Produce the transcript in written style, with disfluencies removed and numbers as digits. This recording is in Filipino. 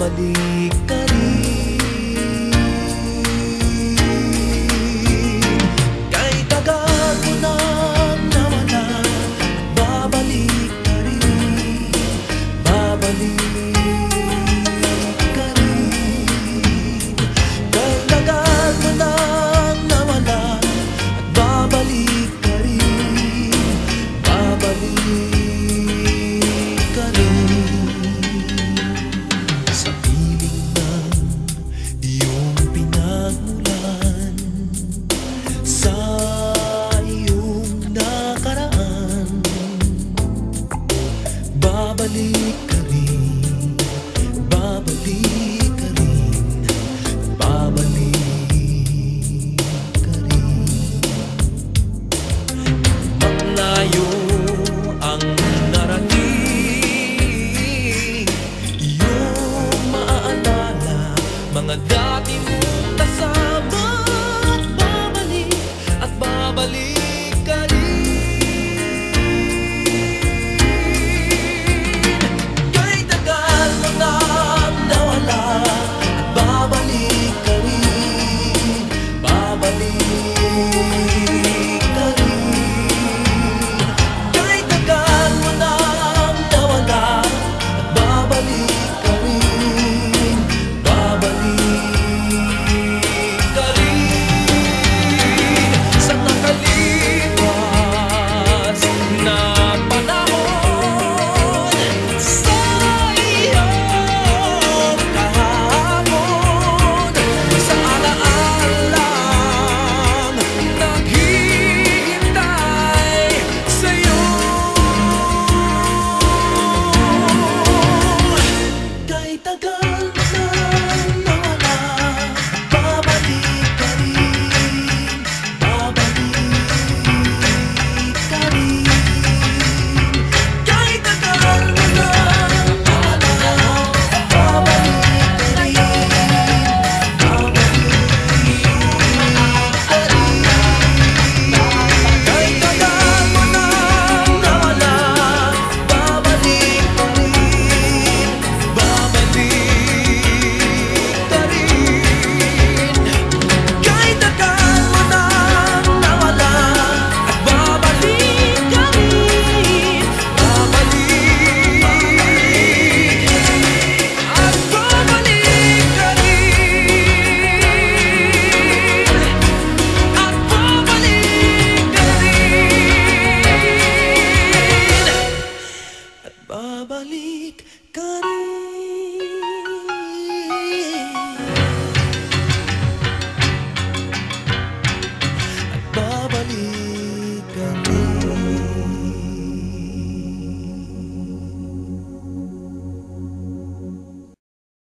babalik ka rin. Kay tagal mo nang nawala, babalik ka rin, babalik ka rin. Kay tagal mo nang nawala, babalik ka rin, babalik ka rin. Sa piling ng iyong pinagmulan, sa iyong nakaraan, babalik ka rin, babalik ka rin, babalik ka rin. Malayo ang narating, iyong maaalala mga